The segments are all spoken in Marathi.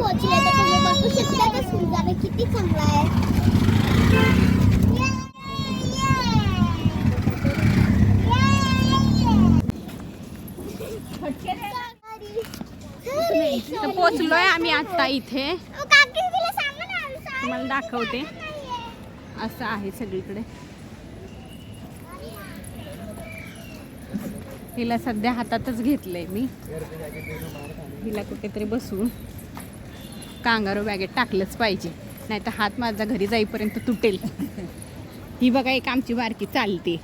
पोहोचले तर तुम्ही बघू शकता की सुंदर किती चांगला आहे. तर पोचलोय आम्ही आता इथे, तुम्हाला दाखवते. असं आहे सगळीकडे. हिला सध्या हातातच घेतलंय मी. हिला कुठेतरी बसून कांगारू बॅगेत टाकलंच पाहिजे, नाही तर हात माझा घरी जाईपर्यंत तुटेल. ही बघा एक आमची बारकी चालते.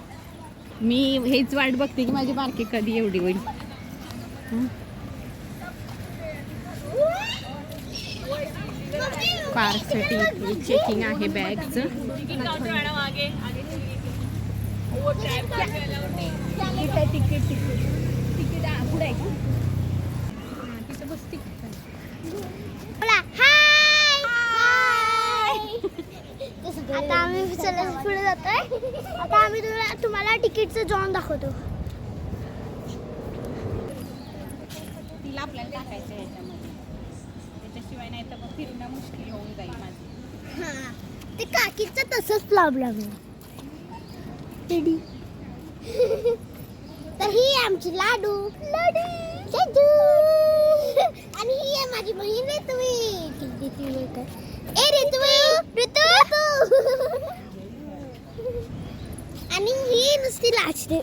मी हेच वाट बघते की माझी बारकी कधी एवढी होईल. पार्कसाठी इथे चेकिंग आहे बॅगचं. आता आम्ही पुढे जातोय. आता आम्ही तुम्हाला तिकीटचं जॉन दाखवतो. तिला आपल्याला टाकायचं याच्यामध्ये, त्याच्याशिवाय नाही तर मग फिरणं मुश्किल होऊन जाईल माझी. हा, ते काकीचं तसंच प्रॉब्लेम आहे. तर ही आहे आमची लाडू लाडू आणि ही आहे माझी बहीण ऋतू. ए ऋतू आणि ही नुसती लाजते.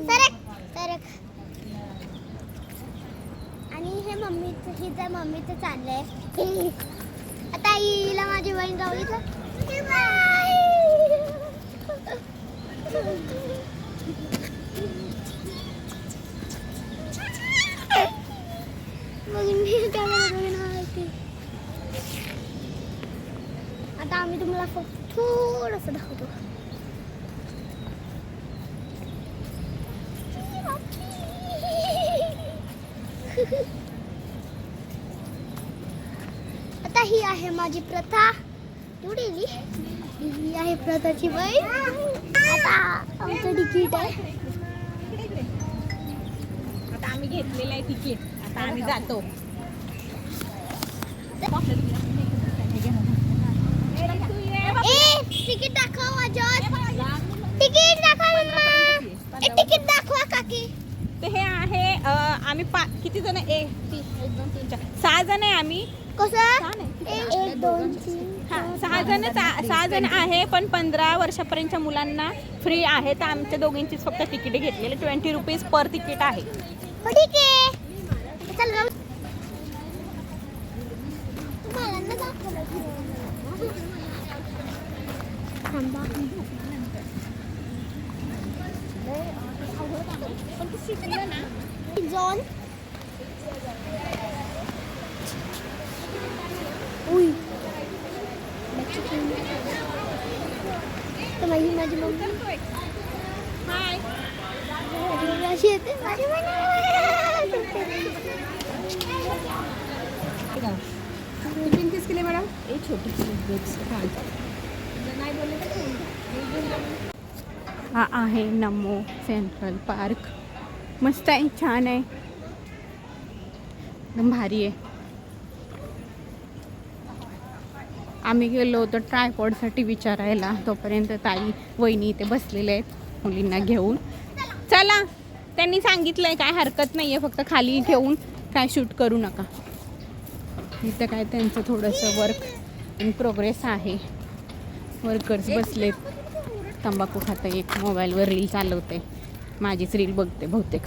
सरक. आणि हे मम्मीचं चाललंय. आता हिला माझी बहीण जाऊ. आता आम्ही तुम्हाला फक्त थोडंसं दाखवतो. आता ही आहे माझी प्रथा. ही आहे प्रथाची बहीण. आता आमचं तिकीट आहे. आता आम्ही घेतलेलं आहे तिकीट. आता आम्ही जातो. तिकीट दाखव तिकीट दाखव. तिकीट दाखवा काकी. तर हे आहे आम्ही किती जण? 1 2 3 4 6 जण आहे आम्ही. कसं 1 2 3 6 जण आहे, पण 15 वर्षापर्यंतच्या मुलांना फ्री आहे. तर आमच्या दोघींचीच फक्त तिकीट घेतलेले. 20 रुपीज पर तिकीट आहे. ठीक आहे, चल जाऊ. जॉन माझी मम्मी हाय. अशी येते. टिफिन किस के लिए मैडम? एक छोटी हा आहे नमो सेंट्रल पार्क. मस्त आहे, छान आहे, एकदम भारी आहे. आम्ही गेलो होतो ट्रायपॉडसाठी विचारायला. तोपर्यंत ताई वहिनी इथे बसलेले आहेत मुलींना घेऊन. चला, त्यांनी सांगितलंय काय हरकत नाही आहे, फक्त खाली ठेवून काय शूट करू नका. इथं काय त्यांचं थोडंसं वर्क इन प्रोग्रेस आहे. वर्कर्स बसलेत, तंबाखू खातं. एक मोबाईलवर रील चालवते. माझीच रील बघते बहुतेक.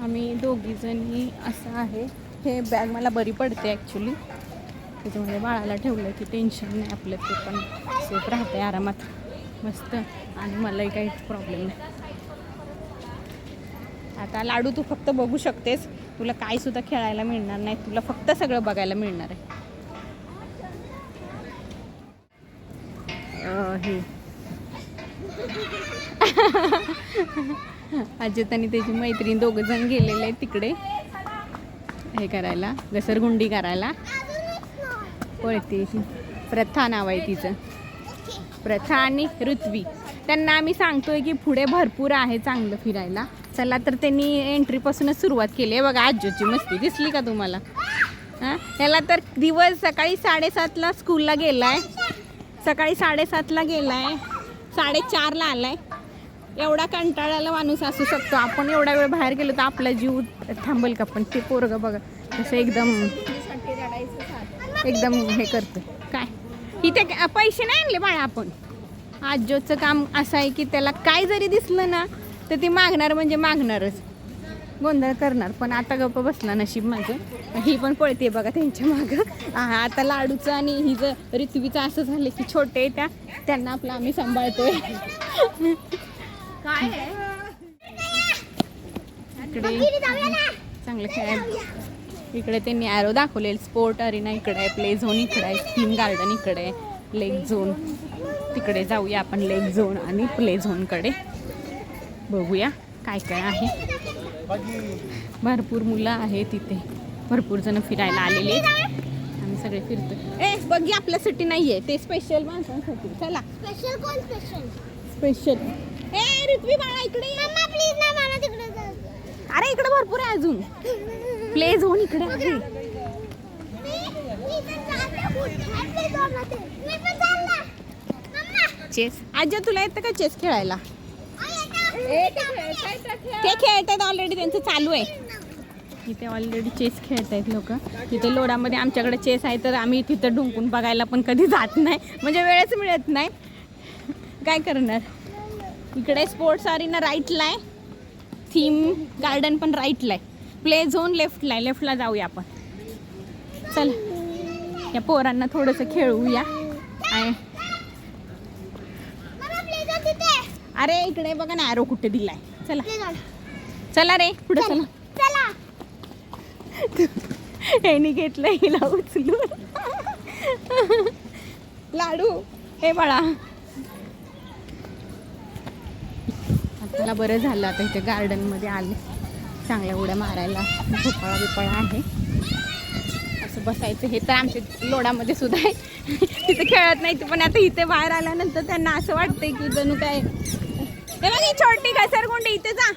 आम्ही दोघीजणी असं आहे. हे बॅग मला बरी पडते ॲक्च्युली. त्याच्यामध्ये बाळाला ठेवलं की टेन्शन नाही आपलं, ते पण सेफ राहते आरामात मस्त. आणि मलाही काहीच प्रॉब्लेम नाही. आता लाडू तू फक्त बघू शकतेस, तुला काही सुद्धा खेळायला मिळणार नाही. तुला फक्त सगळं बघायला मिळणार आहे. हे अजित आणि त्याची मैत्रीण दोघं जण गेलेले आहेत तिकडे हे करायला, घसरगुंडी करायला. पळते, प्रथा नाव आहे तिचं. प्रथा आणि ऋत्वी. त्यांना आम्ही सांगतोय की पुढे भरपूर आहे चांगलं फिरायला. चला तर त्यांनी एंट्रीपासूनच सुरुवात केली आहे बघा. आजोची मस्ती दिसली का तुम्हाला? हां, त्याला तर दिवस सकाळी 7:30ला स्कूलला गेलाय, सकाळी 7:30ला गेलाय, 4:30ला आलाय. एवढा कंटाळाला माणूस असू शकतो. आपण एवढा वेळ बाहेर गेलो तर आपला जीव थांबेल का? पण ते पोरगं बघा कसं एकदम हे करतं. काय इथे पैसे नाही आणले बाळा आपण. आजोचं काम असं आहे की त्याला काय जरी दिसलं ना तर ती मागणार म्हणजे मागणारच, गोंधळ करणार. पण आता गप्प बसला नशीब माझं. ही पण पळते बघा त्यांच्या मागं. आता लाडूचं आणि हिचं ऋत्वीचं असं झालं की छोटे त्यांना आपलं आम्ही सांभाळतोय. काय इकडे चांगलं खेळाय. इकडे त्यांनी ॲरो दाखवलेलं. स्पोर्ट अरेना इकडे आहे, प्ले झोन इकडे आहे, थीम गार्डन इकडे आहे, लेक झोन तिकडे. जाऊया आपण लेक झोन आणि प्ले झोनकडे, बघूया काय काय आहे. भरपूर मुलं आहेत तिथे, भरपूर जण फिरायला आलेले आहेत. आम्ही सगळे फिरतोय. बघी आपल्यासाठी नाही आहे ते, स्पेशल माणसांसाठी. चला स्पेशल कोण स्पेशल? स्पेशल. ऋत्वी बाळा इकडे ये. मम्मा प्लीज ना, मला तिकडे जायचं. अरे इकडे भरपूर आहे अजून. प्ले झोन इकडे आहे. चेस. आजी तुला येतं का चेस खेळायला? ते खेळतात ऑलरेडी, त्यांचं चालू आहे. इथे ऑलरेडी चेस खेळतायत लोक. तिथे लोडामध्ये आमच्याकडे चेस आहे तर आम्ही तिथं ढुंकून बघायला पण कधी जात नाही, म्हणजे वेळच मिळत नाही. काय करणार. इकडे स्पोर्ट्स अरेना राईटला आहे, थीम गार्डन पण राईटला आहे, प्ले झोन लेफ्टला आहे. लेफ्टला जाऊया आपण. चल या पोरांना थोडंसं खेळूया. अरे इकडे बघा ना ॲरो कुठे दिलाय. चला चला रे पुढे चला. ह्यानी घेतलं हिला उचलून. लाडू हे बाळा. आपल्याला बरं झालं आता इथे गार्डनमध्ये आले, चांगल्या उड्या मारायला, झोपाळा बिपाळा आहे. असं बसायचं. हे तर आमच्या लोडामध्ये सुद्धा आहे. तिथे खेळत नाही पण आता इथे बाहेर आल्यानंतर त्यांना असं वाटतंय की जणू काय. हे बघ ही छोटी घसरगुंडी इथे जा.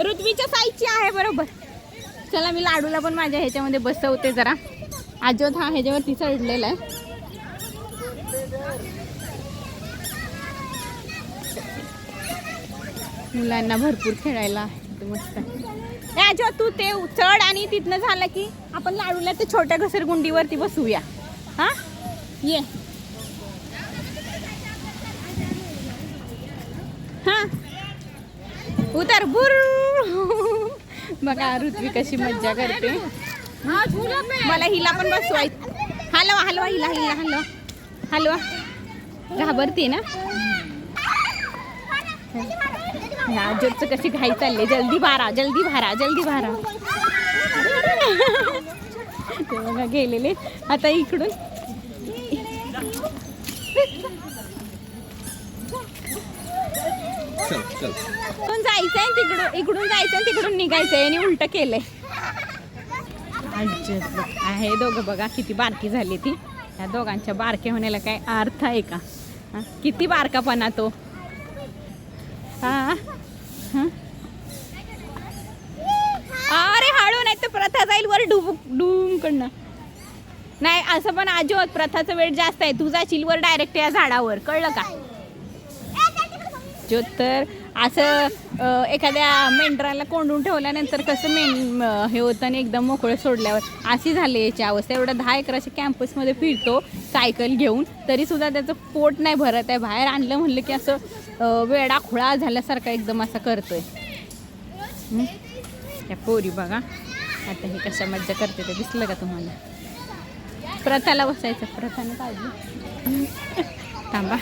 ऋत्वीच्या साईजची आहे बरोबर. चला मी लाडूला पण माझ्या ह्याच्यामध्ये बसवते जरा. आजोत हा ह्याच्यावरती चढलेला आहे. मुलांना भरपूर खेळायला मस्त. आजो तू ते चढ आणि तिथनं झालं की आपण लाडूला ते छोट्या घसरगुंडीवरती बसूया. हा ये. हा उतर. बुर. बघा ऋत्वी कशी मज्जा करते. मला हिला पण बसवायचं. हलवा हलवा हिला हलवा हलवा. घाबरते ना. आजोचं कशी घाई चालले. जल्दी भारा जल्दी भारा जल्दी भारा. ते बघा गेलेले. आता इकडून जायचंय तिकडून, इकडून जायचंय तिकडून निघायचंय आणि उलट केलंय. हे दोघं बघा किती बारकी झाली ती. या दोघांच्या बारके होण्याला काय अर्थ आहे का? किती बारकापणा तो. अरे हळू नाही तर प्रथा जाईल वर डूम कडनं. नाही असं पण आजोत प्रथाचं वेट जास्त आहे. तुझा चिलवर डायरेक्ट या झाडावर, कळलं का? जो तर असं एखाद्या मेंढराला कोंडून ठेवल्यानंतर कसं हे होतं आणि एकदम मोकळं सोडल्यावर अशी झाली याची अवस्था. एवढा 10 एकराच्या कॅम्पसमध्ये फिरतो सायकल घेऊन तरी सुद्धा त्याचं पोट नाही भरत आहे. बाहेर आणलं म्हणलं की असं वेडा खुळा झाल्यासारखा एकदम असं करतोय. त्या पोरी बघा आता हे कशा मज्जा करते ते दिसलं का तुम्हाला? प्रथाला बसायचं. प्रथाने काढली. थांबा.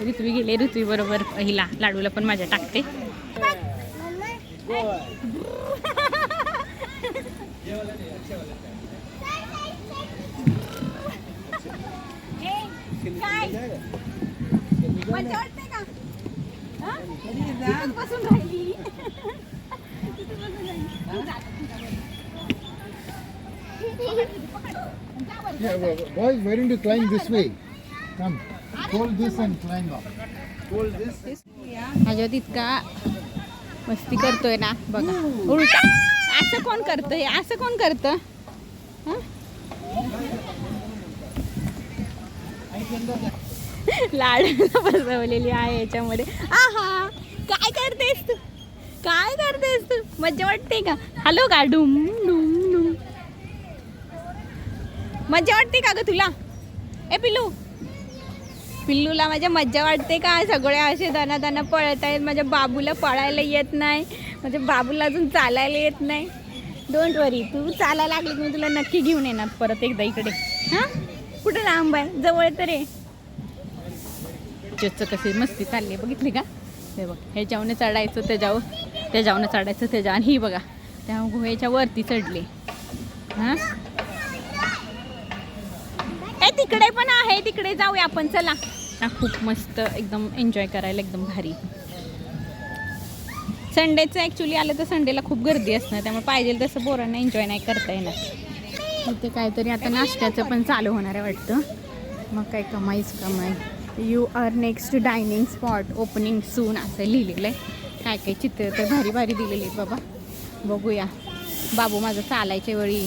ऋत्वी गेले. ऋत्वी बरोबर हिला लाडूला पण माझ्या टाकते. मजा वाटते का? बसून राहिली. Yeah, boys, why don't you climb this way? Come, hold this and climb up. Hold this. ह्याच्यात इतका मस्ती करतोय ना बघा. उलटा असं कोण करतं हे? असं कोण करतं? हं? लाड बसवलेली आहे याच्यामध्ये. आहा, काय करतेस तू? काय करतेस तू? मज्जा वाटते का? हॅलो का? डुम डुम डुम. मज्जा वाटते का ग तुला? ए पिल्लू, पिल्लूला माझ्या मज्जा वाटते का? सगळे असे दाना पळत आहेत. माझ्या बाबूला पळायला येत नाही. माझ्या बाबूला अजून चालायला येत नाही. डोंट वरी, तू चालायला लागली मी तुला नक्की घेऊन येणार परत एकदा इकडे. हां, कुठे लांब आहे? जवळ तर आहे. चेचं कशी मस्ती चालली बघितली का? हे बघ, ह्याच्यावरनं चढायचं त्याच्यावरनं चढायचं त्याच्या. आणि ही बघा त्या गुहेच्या वरती चढली. हां, ए तिकडे पण आहे, तिकडे जाऊया आपण. चला. खूप मस्त एकदम एन्जॉय करायला एकदम भारी. संडेचं ॲक्च्युली आलं तर संडेला खूप गर्दी असणार, त्यामुळे पाहिजे तसं पोरांना एन्जॉय नाही करता येणार. इथे काहीतरी आता नाश्त्याचं पण चालू होणार आहे वाटतं. मग काय कमाई. You are next dining spot opening soon असं लिहिलेलं आहे. काय काय चित्र तर भारी भारी दिलेली आहेत बाबा. बघूया. बाबू माझं चालायच्या वेळी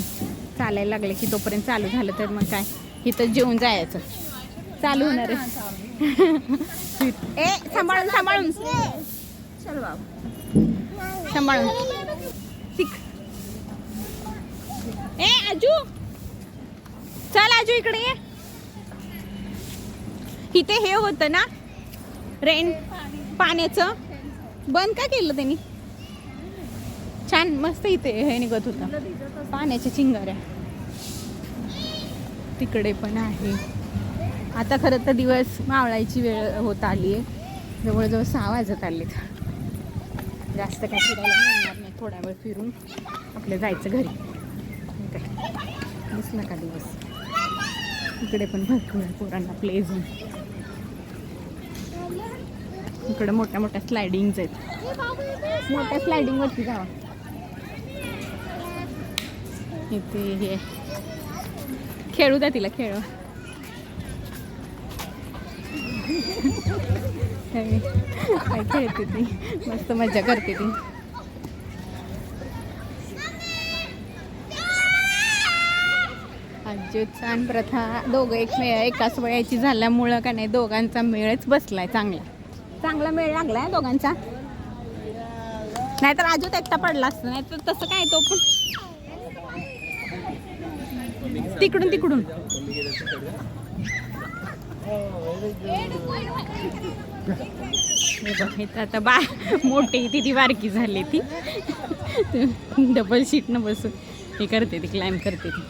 चालायला लागलं की तोपर्यंत चालू झालं तर मग काय इथं जेवून जायचं. चालू होणार आहे. ए सांभाळून सांभाळून चल बाबू, सांभाळून. ए आजू, चल आजू इकडे ये. इथे हे होतं ना रेन पाण्याचं, बंद का केलं त्यांनी? छान मस्त इथे हे निघत होतं पाण्याच्या चिंगाऱ्या. तिकडे पण आहे. आता खरं तर दिवस मावळायची वेळ होत आली आहे. जवळजवळ 6 वाजत आलेत. जास्त काय फिरायला मिळणार नाही. थोडा वेळ फिरून आपलं जायचं घरी. काय दिसला का दिवस? इकडे पण भरपूर आहे पोरांना प्ले झोन. इकडे मोठ्या मोठ्या स्लायडिंग्स आहेत. मोठ्या स्लायडिंगवरती जावा. इथे हे खेळू द्या तिला, खेळवा. काय खेळते ती, मस्त मजा करते ती. आज्योत्सव आणि प्रथा दोघं एकाच वयाची झाल्यामुळं का नाही दोघांचा मेळच बसलाय. चांगला मेळ लागलाय दोघांचा. नाहीतर अजून एकटा पडला असतं. नाही तर तसं काय तो पण तिकडून आता मोठी ती बारकी झाली ती डबल शीट न बसून हे करते ती, क्लाइंब करते ती.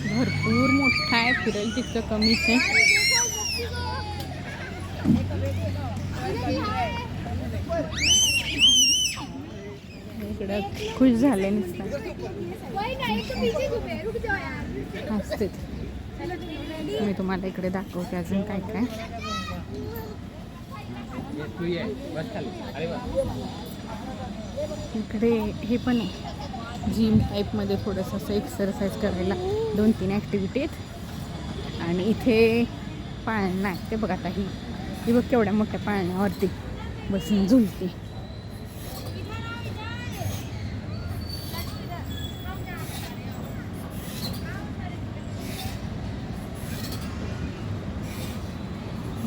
भरपूर मोठा आहे, फिरेल तितकं कमीच आहे. इकडं खुश झाले नुसतं असते. मी तुम्हाला इकडे दाखवते अजून काय काय. इकडे हे पण आहे जिम टाईपमध्ये, थोडंसं असं एक्सरसाइज करायला 2-3 ॲक्टिव्हिटी आहेत. आणि इथे पाळणा आहे ते बघा. आता ही बघ केवढ्या मोठ्या पाळण्यावरती बसून झुलते.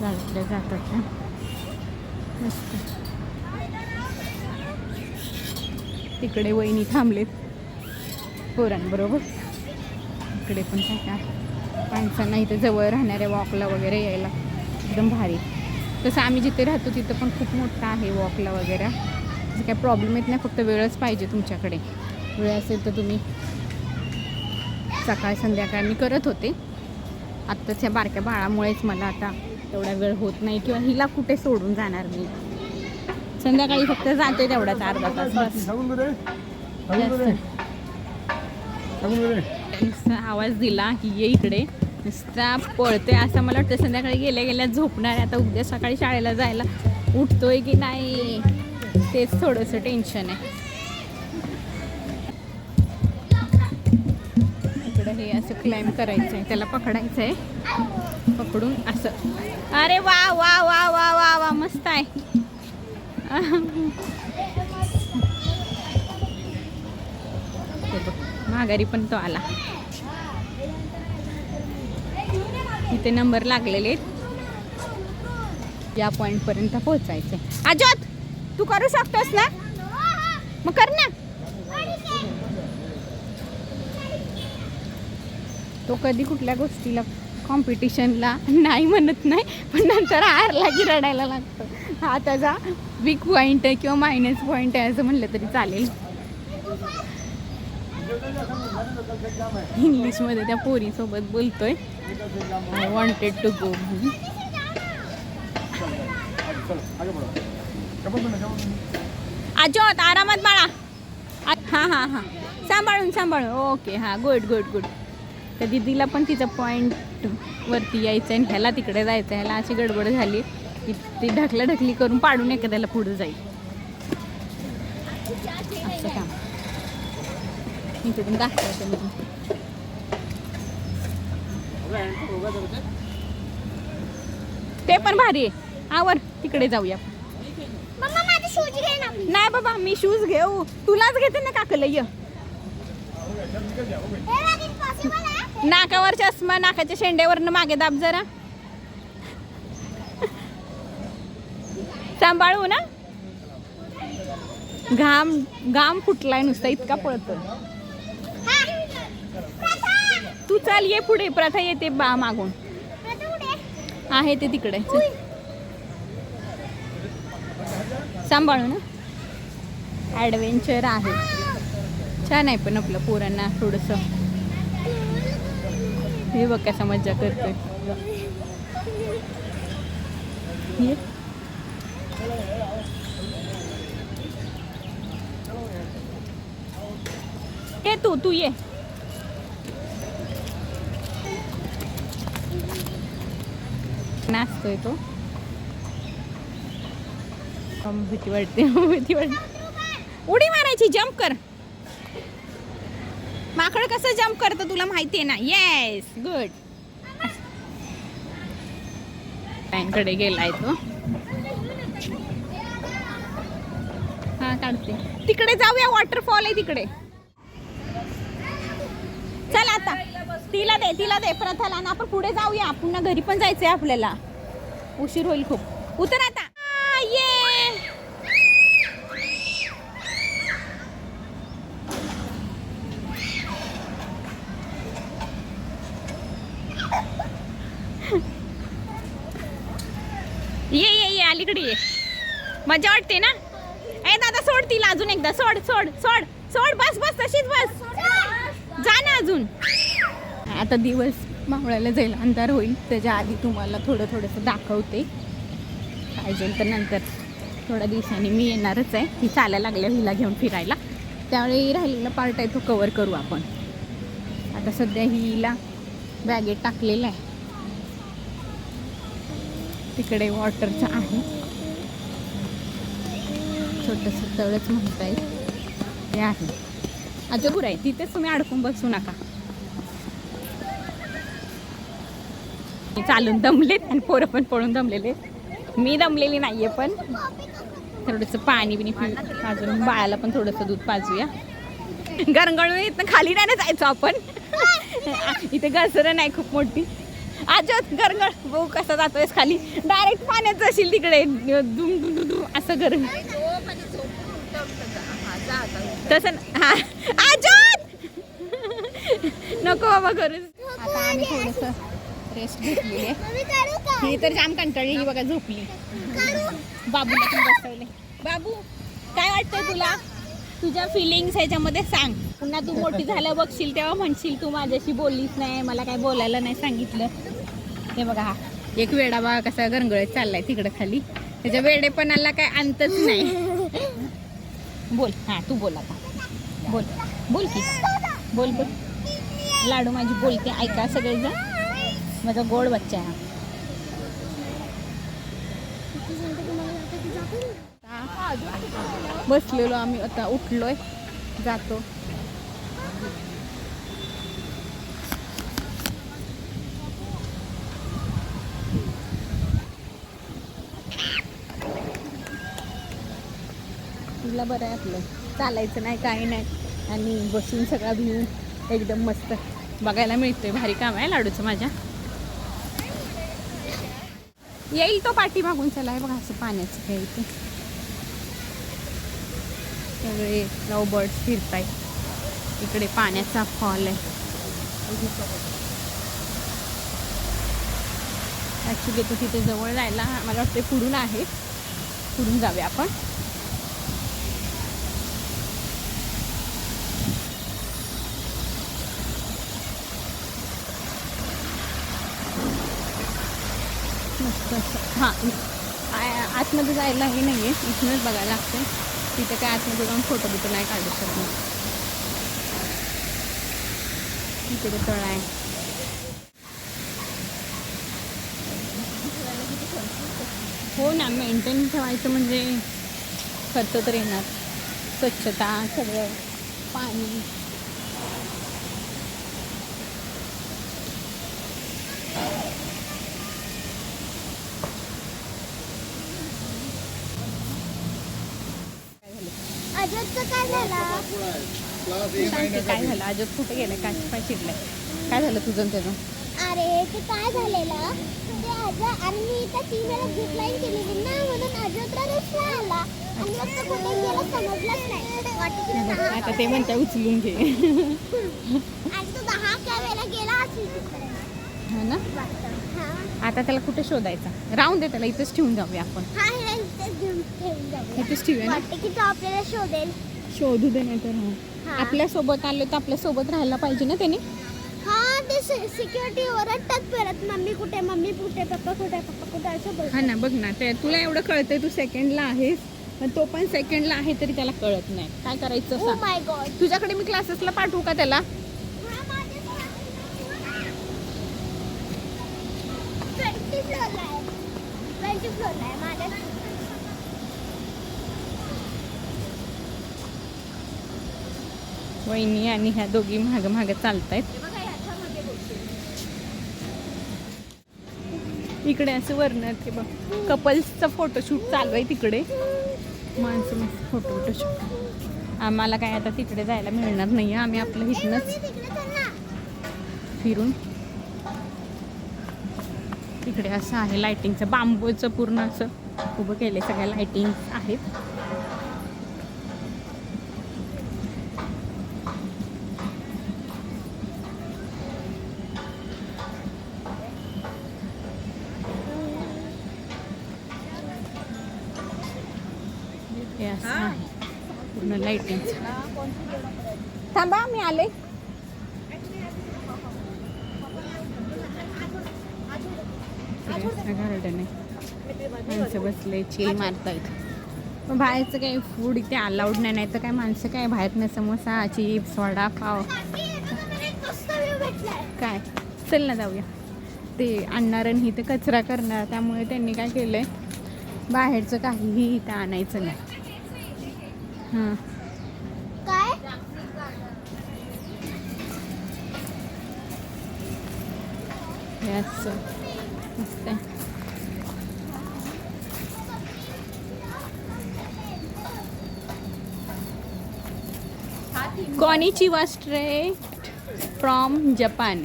गाडीतल्या जातात ना मस्त. तिकडे वहिनी थांबलेत पोरांबरोबर. इकडे पण काय माणसांना इथे जवळ राहणाऱ्या वॉकला वगैरे यायला एकदम भारी. तसं आम्ही जिथे राहतो तिथं पण खूप मोठं आहे वॉकला वगैरे. असं काय प्रॉब्लेम येत नाही, फक्त वेळच पाहिजे तुमच्याकडे. वेळ असेल तर तुम्ही सकाळ संध्याकाळ मी करत होते. आत्ताच्या बारक्या बाळामुळेच मला आता तेवढा वेळ होत नाही, किंवा हिला कुठे सोडून जाणार मी. संध्याकाळी फक्त जाते तेवढाच अर्धा तास बस. आवाज दिला की ये इकडे, नुसता पळतोय असं मला वाटतं. संध्याकाळी गेल्या गेल्या झोपणार आहे. आता उद्या सकाळी शाळेला जायला उठतोय की नाही तेच थोडंसं टेन्शन आहे. इकडं हे असं क्लाइंब करायचं आहे, त्याला पकडायचं आहे, पकडून असं. अरे वा वा वा वा वा वा मस्त आहे. माघारी पण तो आला. इथे नंबर लागलेले आहेत. या पॉइंट पर्यंत पोहोचायचंय. अजोत तू करू शकतोस ना, मग कर ना. तो कधी कुठल्या गोष्टीला कॉम्पिटिशनला नाही म्हणत नाही, पण नंतर हारला की रडायला लागतं. हा त्याचा वीक पॉइंट आहे किंवा मायनस पॉइंट आहे असं म्हणलं तरी चालेल. इंग्लिशमध्ये त्या पोरीसोबत बोलतोय, आय वॉन्टेड टू गो. अजोत आरामात बाळा. हां हां हां सांभाळून सांभाळून. ओके हां गुड गुड गुड. त्या दिदीला पण तिचा पॉईंट वरती यायचं आहे आणि ह्याला तिकडे जायचं आहे. ह्याला अशी गडबड झाली की ती ढकलाढकली करून पाडून एखाद्याला पुढं जाईल असं काम. इथे पण दाखवायचं मी. ते पण भारी आहे. आवर तिकडे जाऊया. मम्मा माझे शूज घे ना. नाही बाबा मी शूज घेऊ, तुलाच घेते ना काकलं. ये नाकावर चष्मा, नाकाच्या शेंड्यावरनं मागे दाब जरा. सांभाळू ना. घाम घाम फुटलाय नुसता, इतका पळतोय. तू चाल ये पुढे. प्रथा येते बा मागून. आहे ते तिकडे. सांभाळू ना. ॲडव्हेंचर आहे, छान आहे. पण आपलं पोरांना थोडंसं हे बघ कसा मज्जा करतोय. ये तू ये. नाचतोय तो. भीती वाटते, भीती वाटते. उडी मारायची, जम्प कर. माकड कसं जम्प करतं तुला माहिती आहे ना. Yes good. टँकडे गेलाय तो. हा काढते. तिकडे जाऊया, वॉटरफॉल आहे तिकडे. चल आता तिला दे प्रथाला ना. आपण पुढे जाऊया, पुन्हा घरी पण जायचंय आपल्याला. उशीर होईल खूप. उतर आता. ये ये ये ये अलीकडे ये. मजा वाटते ना. ए दादा सोड तिला अजून एकदा. सोड सोड सोड सोड. बस बस तशीच बस. जा ना अजून. आता दिवस मावळायला जाईल, अंधार होईल. त्याच्या आधी तुम्हाला थोडंसं दाखवते. पाहिजे तर नंतर थोड्या दिवसांनी मी येणारच आहे. ही चालायला लागल्या हिला घेऊन फिरायला. त्यावेळी राहिलेला पार्ट आहे तो कवर करू आपण. आता सध्या हिला बॅगेत टाकलेलं आहे. तिकडे वॉटरचं आहे छोटंसं तळच म्हणता येईल ते आहे. अजबूर आहे. तिथेच तुम्ही अडकून बसू नका. चालून दमलेत आणि पोरं पण पळून दमलेले. मी दमलेली नाहीये, पण थोडंसं पाणी बिनी अजून बाळाला पण थोडंसं दूध पाजूया. गरंगळून इथं खाली नाही ना जायचो आपण. इथे घसरं नाही खूप मोठी. आजच गरंगळ भाऊ कसा जातोयस खाली. डायरेक्ट पाण्यात जाशील तिकडे. असं गरम तसं. हा आजत नको बाबा करूच. आता आम्ही थोडंसं रेस्ट घेतली आहे. ही तर जाम कंटाळली. ही बघा झोपली. बाबूला पण बसवले. बाबू काय वाटतंय तुला? तुझ्या फिलिंग्स ह्याच्यामध्ये सांग. पुन्हा तू मोठी झालं बघशील तेव्हा म्हणशील तू माझ्याशी बोललीच नाही, मला काय बोलायला नाही सांगितलं. हे बघा हा एक वेडा बा कसा गरंगळत चाललाय तिकडं खाली. त्याच्या वेडेपणाला काय अंतच नाही. बोल. हां तू बोल आता. बोल बोल की. बोल बोल. लाडू माझी बोलते ऐका सगळेजण. माझा गोड बच्चा आहे हा. बसलेलो आम्ही, आता उठलोय, जातो. तुला बरं आहे आपलं, चालायचं नाही काही नाही आणि बसून सगळा व्ह्यू एकदम मस्त बघायला मिळतोय. भारी काम आहे लाडूचं माझ्या. येईल तो पाठीमागून. चला आहे बघा असं पाण्याचं काही इथे सगळे लव बर्ड्स फिरताय. इकडे पाण्याचा फॉल आहे. ॲक्च्युली तो तिथे जवळ जायला मला वाटते पुढून आहे, पुढून जाऊया आपण. हां, आतमध्ये जायला हे नाही आहे, इथूनच बघायला लागतं. तिथे काय आतमध्ये जाऊन फोटो बिटो नाही काढू शकत. इकडे तळ आहे. हो ना, मेंटेन ठेवायचं म्हणजे खर्च तर येणार. स्वच्छता, सगळं, पाणी. अजूनचं काय झालं? काय झालं? अजून कुठे गेलं? काय पाय चिडलंय? काय झालं तुझं आणि त्याचं? अरे ते काय झालेलं ते अजून, आणि मी इथं 3 वेळा झिप लाईन केलेली ना, म्हणून अजूनला रस्ता आला आणि मग तो कुठे गेला समजलंच नाही. वाटतं आता ते म्हणता उचलून घे. आणि तो 10 वेळेला गेला असेल. हो ना. हां आता त्याला कुठे शोधायचा? राहून दे, त्याला इथंच ठेवून जाऊया आपण. हां, हे इथेच घेऊन ठेवून जाऊया. इथेच ठेवूया ना. वाटतं की तो आपल्याला शोधेल. शोधू दे नाही तर. हां. आपल्यासोबत आलो तर आपल्यासोबत राहायला पाहिजे ना त्याने. हां, ते सिक्युरिटी ओरडतात परत, मम्मी कुठे, मम्मी कुठे, पप्पा कुठे, पप्पा कुठे, असं बोलतात. हा ना, बघ ना, ते तुला एवढं कळतंय, तू सेकंडला आहेस, पण तो पण सेकंडला आहे तरी त्याला कळत नाही. काय करायचं ओ सांग? माय गॉड. तुझ्याकडे मी क्लासेसला पाठवू का त्याला? 20 फ्लोअरला आहे. 20 फ्लोअरला आहे माझ्या. वहिनी आणि ह्या दोघी माग माग चालतायत. इकडे असं वरनं ते बघ, कपल्सचा फोटोशूट चालू आहे तिकडे. माणसं मस्त फोटोशूट. आम्हाला काय आता तिकडे जायला मिळणार नाही. आम्ही आपलं इथनंच फिरून. तिकडे असं आहे लायटिंगचं, बांबूचं पूर्ण असं उभं केले, सगळ्या लायटिंग आहेत. हे असं आहे पूर्ण लायटिंग. थांबा, मी आले. गार्डन आहे, माणसं बसले, चिल मारतायत. मग बाहेरचं काही फूड इथे अलाउड नाही, नाही तर काय माणसं काय बाहेरनं समोसा, चिप्स, वडापाव काय. चल ना जाऊया. ते आणणार आणि इथे कचरा करणार, त्यामुळे त्यांनी काय केलंय, बाहेरचं काहीही इथं आणायचं नाही. हां, काय हे असं मस्त आहे. कॉनिचिवा स्ट्रेट फ्रॉम जपान.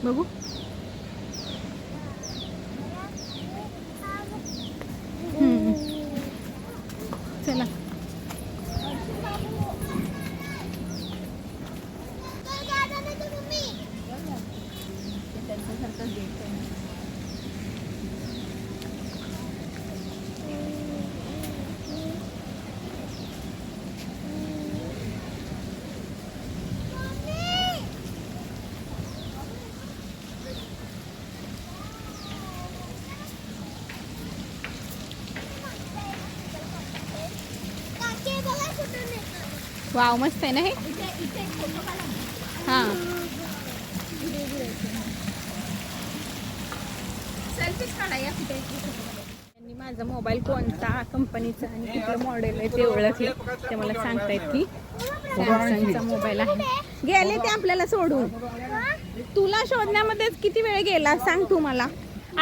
बघू. चला. वाव मस्त आहे ना हे. हां सेल्फीच काढाया कुठे. त्यांनी माझा मोबाईल कोणता कंपनीचा आणि कुठलं मॉडेल आहे ते ओळखले. ते मला सांगतायत की सॅमसंगचा मोबाईल आहे. गेले ते आपल्याला सोडून. तुला शोधण्यामध्येच किती वेळ गेला सांग तू मला.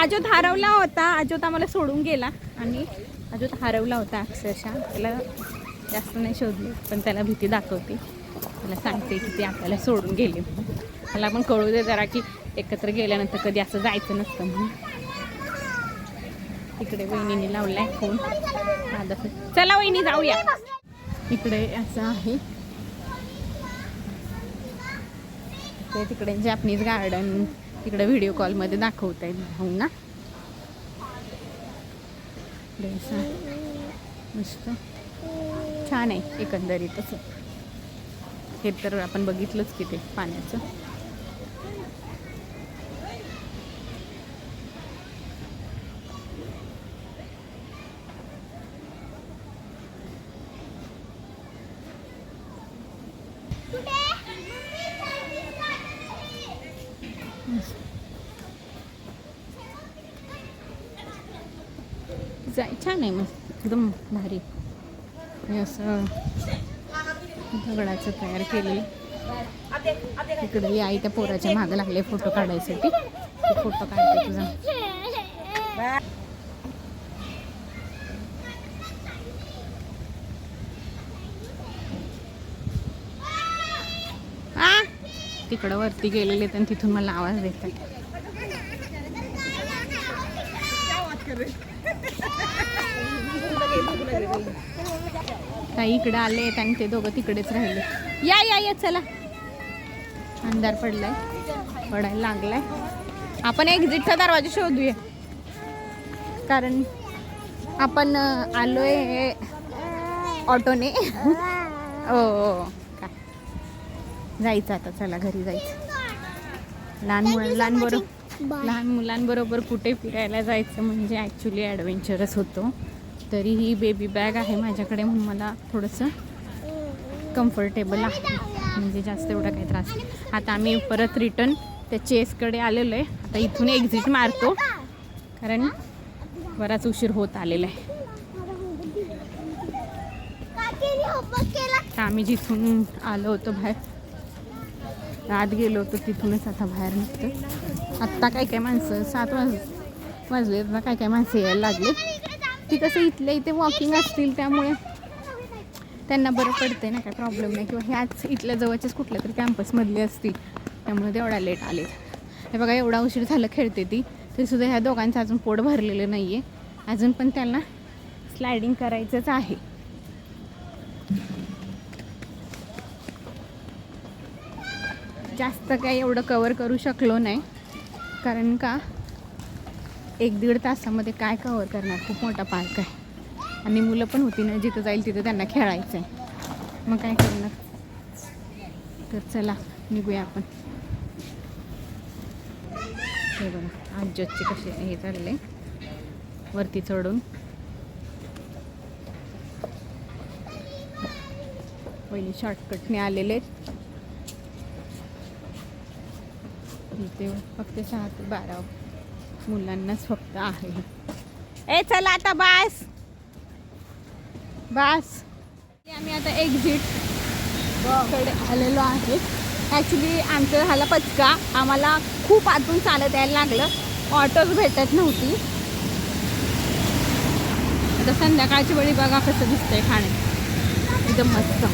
अजोत हरवला होता. अजोत आम्हाला सोडून गेला आणि अजोत हरवला होता अक्षरशः. त्याला जास्त नाही शोधले पण त्याला भीती दाखवते. त्याला सांगते की ते आपल्याला सोडून गेले. मला पण कळू दे जरा की एकत्र गेल्यानंतर कधी असं जायचं नसतं म्हणून. इकडे वहिनीने लावलाय फोन. चला वहिनी जाऊया. इकडे असं आहे ते तिकडे जॅपनीज गार्डन. तिकडे व्हिडिओ कॉलमध्ये दाखवत आहेत भाऊ ना. मस्त छान आहे एकंदरीतच. हे तर आपण बघितलंच की ते पाण्याचं. छान आहे मस्त एकदम भारी. हे असं दगडाचं तयार केलेलं. इकडे आई त्या पोराच्या मागं लागले फोटो काढायसाठी. फोटो काढते तुझा. तिकडं वरती गेलेले तर तिथून मला आवाज देतात. काही इकडे आले आणि ते दोघं तिकडेच राहिले. या या या चला. अंधार पडलाय पडायला लागलाय. आपण एक्झिटचा दरवाजा शोधूया कारण आपण आलोय ऑटोने. ओ काय जायचं आता. चला घरी जायचं. लहान मुलांबरोबर कुठे फिरायला जायचं म्हणजे ॲक्च्युली ॲडव्हेंचरस होतो. तरी ही बेबी बॅग आहे माझ्याकडे म्हणून मला थोडंसं कम्फर्टेबल आहे. म्हणजे जास्त एवढा काही त्रास. आता आम्ही परत रिटर्न त्या चेसकडे आलेलो आहे. आता इथून एक्झिट मारतो कारण बराच उशीर होत आलेला आहे. तर आम्ही जिथून आलो होतो बाहेर आत गेलो होतो तिथूनच आता बाहेर निघतो. आत्ता काय काय माणसं 7 वाजले ना. काय काय माणसं यायला लागले. ती कसं इथल्या इथे वॉकिंग असतील त्यामुळे त्यांना बरं पडते ना. काय प्रॉब्लेम नाही. किंवा ह्याच इथल्या जवळच्याच कुठल्या तरी कॅम्पसमधली असतील त्यामुळे तेवढा लेट आले. हे बघा एवढा उशीर झालं खेळते ती तरीसुद्धा ह्या दोघांचं अजून पोट भरलेलं नाही आहे. अजून पण त्यांना स्लायडिंग करायचंच आहे. जास्त काही एवढं कवर करू शकलो नाही कारण का 1-1.5 तासामध्ये काय कवर करणार. खूप मोठा पार्क आहे आणि मुलं पण होती ना. जिथं जाईल तिथं त्यांना खेळायचं आहे. मग काय करणार. तर चला निघूया आपण. हे बघा आजचे कसे हे चालले वरती चढून. पहिले शॉर्टकटने आलेले. इथे फक्त 6 ते 12 मुलांनाच फक्त आहे. ए चला आता बस. आम्ही आता एक्झिट कडे आलेलो आहे. ॲक्च्युली आमचं झाला पचका. आम्हाला खूप आतून चालत यायला लागलं. ऑटोच भेटत नव्हती. आता संध्याकाळची वेळी बघा कसं दिसतंय खाणे एकदम मस्त.